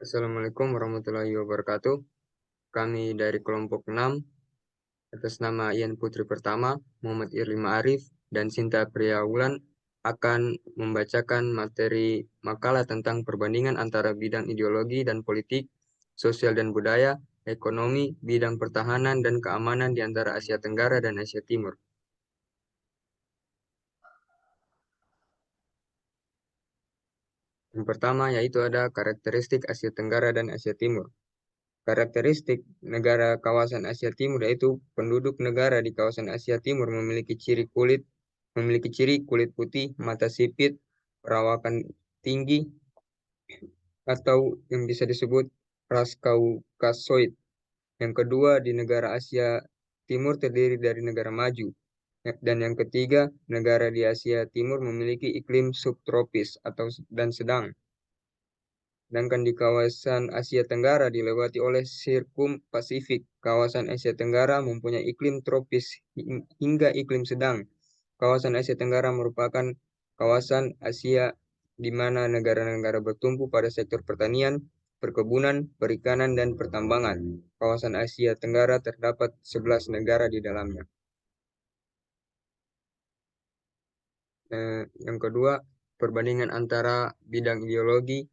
Assalamualaikum warahmatullahi wabarakatuh. Kami dari kelompok 6, atas nama Ian Putri Pertama, Muhammad Irlima Arif, dan Sinta Priawulan akan membacakan materi makalah tentang perbandingan antara bidang ideologi dan politik, sosial dan budaya, ekonomi, bidang pertahanan dan keamanan di antara Asia Tenggara dan Asia Timur. Yang pertama yaitu ada karakteristik Asia Tenggara dan Asia Timur. Karakteristik negara kawasan Asia Timur yaitu penduduk negara di kawasan Asia Timur memiliki ciri kulit putih, mata sipit, perawakan tinggi, atau yang bisa disebut ras Kaukasoid. Yang kedua, di negara Asia Timur terdiri dari negara maju. Dan yang ketiga, negara di Asia Timur memiliki iklim subtropis dan sedang. Sedangkan di kawasan Asia Tenggara dilewati oleh Sirkum Pasifik. Kawasan Asia Tenggara mempunyai iklim tropis hingga iklim sedang. Kawasan Asia Tenggara merupakan kawasan Asia di mana negara-negara bertumpu pada sektor pertanian, perkebunan, perikanan, dan pertambangan. Kawasan Asia Tenggara terdapat 11 negara di dalamnya. Yang kedua, perbandingan antara bidang ideologi,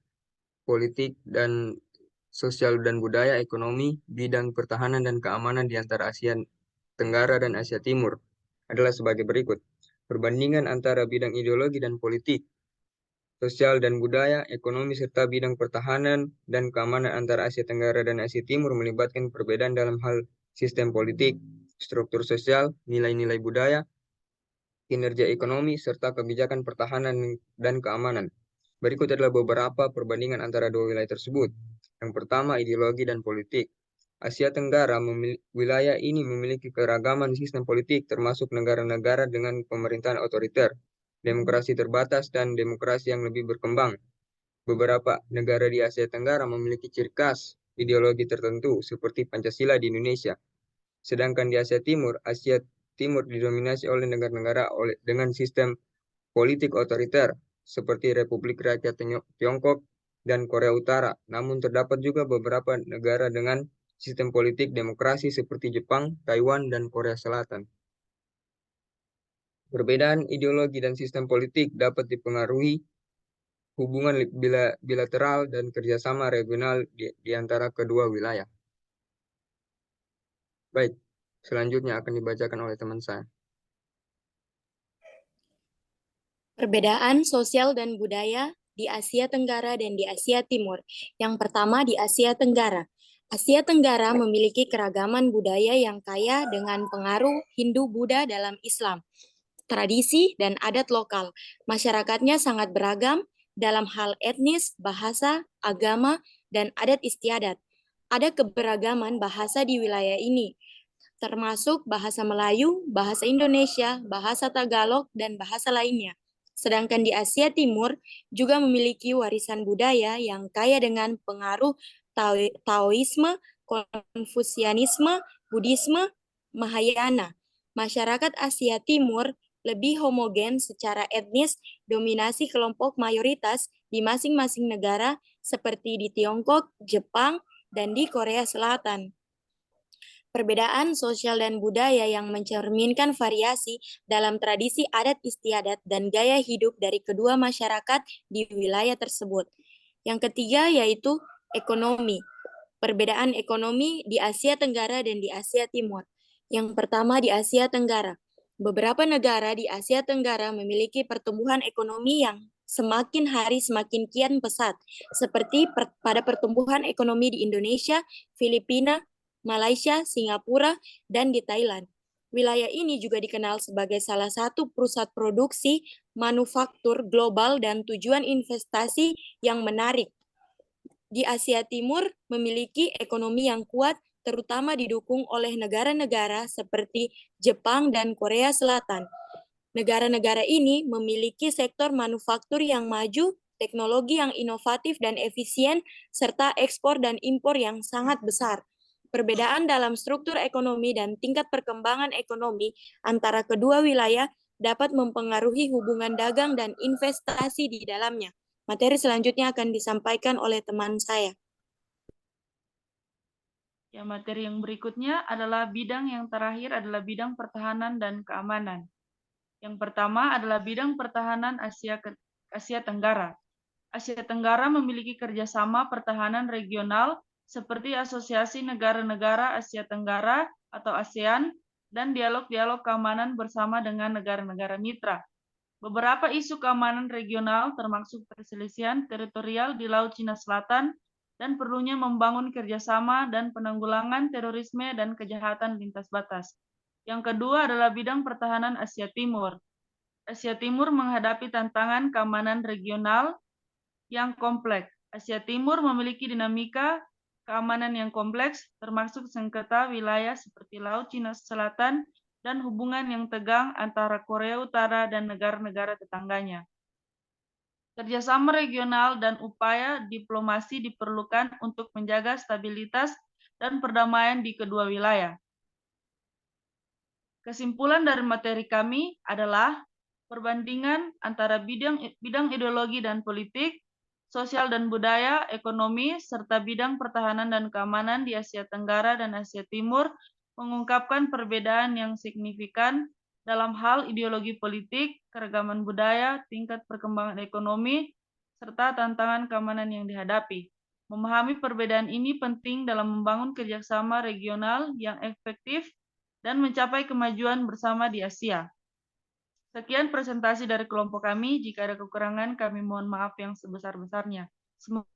politik, dan sosial dan budaya, ekonomi, bidang pertahanan dan keamanan di antara Asia Tenggara dan Asia Timur adalah sebagai berikut. Perbandingan antara bidang ideologi dan politik, sosial dan budaya, ekonomi, serta bidang pertahanan dan keamanan antara Asia Tenggara dan Asia Timur melibatkan perbedaan dalam hal sistem politik, struktur sosial, nilai-nilai budaya, kinerja ekonomi, serta kebijakan pertahanan dan keamanan. Berikut adalah beberapa perbandingan antara dua wilayah tersebut. Yang pertama, ideologi dan politik. Asia Tenggara, wilayah ini memiliki keragaman sistem politik, termasuk negara-negara dengan pemerintahan otoriter, demokrasi terbatas, dan demokrasi yang lebih berkembang. Beberapa negara di Asia Tenggara memiliki ciri khas ideologi tertentu, seperti Pancasila di Indonesia. Sedangkan di Asia Timur didominasi oleh negara-negara dengan sistem politik otoriter, seperti Republik Rakyat Tiongkok dan Korea Utara. Namun terdapat juga beberapa negara dengan sistem politik demokrasi seperti Jepang, Taiwan, dan Korea Selatan. Perbedaan ideologi dan sistem politik dapat dipengaruhi hubungan bilateral dan kerjasama regional di antara kedua wilayah. Baik, selanjutnya akan dibacakan oleh teman saya. Perbedaan sosial dan budaya di Asia Tenggara dan di Asia Timur. Yang pertama di Asia Tenggara. Asia Tenggara memiliki keragaman budaya yang kaya dengan pengaruh Hindu-Buddha dalam Islam, tradisi, dan adat lokal. Masyarakatnya sangat beragam dalam hal etnis, bahasa, agama, dan adat istiadat. Ada keberagaman bahasa di wilayah ini, termasuk bahasa Melayu, bahasa Indonesia, bahasa Tagalog, dan bahasa lainnya. Sedangkan di Asia Timur juga memiliki warisan budaya yang kaya dengan pengaruh Taoisme, Konfusianisme, Buddhisme, Mahayana. Masyarakat Asia Timur lebih homogen secara etnis, dominasi kelompok mayoritas di masing-masing negara seperti di Tiongkok, Jepang, dan di Korea Selatan. Perbedaan sosial dan budaya yang mencerminkan variasi dalam tradisi adat istiadat dan gaya hidup dari kedua masyarakat di wilayah tersebut. Yang ketiga yaitu ekonomi. Perbedaan ekonomi di Asia Tenggara dan di Asia Timur. Yang pertama di Asia Tenggara. Beberapa negara di Asia Tenggara memiliki pertumbuhan ekonomi yang semakin hari semakin kian pesat, seperti pada pertumbuhan ekonomi di Indonesia, Filipina, Malaysia, Singapura, dan di Thailand. Wilayah ini juga dikenal sebagai salah satu pusat produksi manufaktur global dan tujuan investasi yang menarik. Di Asia Timur memiliki ekonomi yang kuat, terutama didukung oleh negara-negara seperti Jepang dan Korea Selatan. Negara-negara ini memiliki sektor manufaktur yang maju, teknologi yang inovatif dan efisien, serta ekspor dan impor yang sangat besar. Perbedaan dalam struktur ekonomi dan tingkat perkembangan ekonomi antara kedua wilayah dapat mempengaruhi hubungan dagang dan investasi di dalamnya. Materi selanjutnya akan disampaikan oleh teman saya. Ya, materi yang berikutnya adalah bidang yang terakhir adalah bidang pertahanan dan keamanan. Yang pertama adalah bidang pertahanan Asia Tenggara. Asia Tenggara memiliki kerjasama pertahanan regional seperti Asosiasi Negara-Negara Asia Tenggara atau ASEAN dan dialog-dialog keamanan bersama dengan negara-negara mitra. Beberapa isu keamanan regional termasuk perselisihan teritorial di Laut Cina Selatan dan perlunya membangun kerjasama dan penanggulangan terorisme dan kejahatan lintas batas. Yang kedua adalah bidang pertahanan Asia Timur. Asia Timur menghadapi tantangan keamanan regional yang kompleks. Asia Timur memiliki dinamika keamanan yang kompleks, termasuk sengketa wilayah seperti Laut Cina Selatan dan hubungan yang tegang antara Korea Utara dan negara-negara tetangganya. Kerjasama regional dan upaya diplomasi diperlukan untuk menjaga stabilitas dan perdamaian di kedua wilayah. Kesimpulan dari materi kami adalah perbandingan antara bidang ideologi dan politik, sosial dan budaya, ekonomi, serta bidang pertahanan dan keamanan di Asia Tenggara dan Asia Timur mengungkapkan perbedaan yang signifikan dalam hal ideologi politik, keragaman budaya, tingkat perkembangan ekonomi, serta tantangan keamanan yang dihadapi. Memahami perbedaan ini penting dalam membangun kerjasama regional yang efektif dan mencapai kemajuan bersama di Asia. Sekian presentasi dari kelompok kami. Jika ada kekurangan, kami mohon maaf yang sebesar-besarnya. Semoga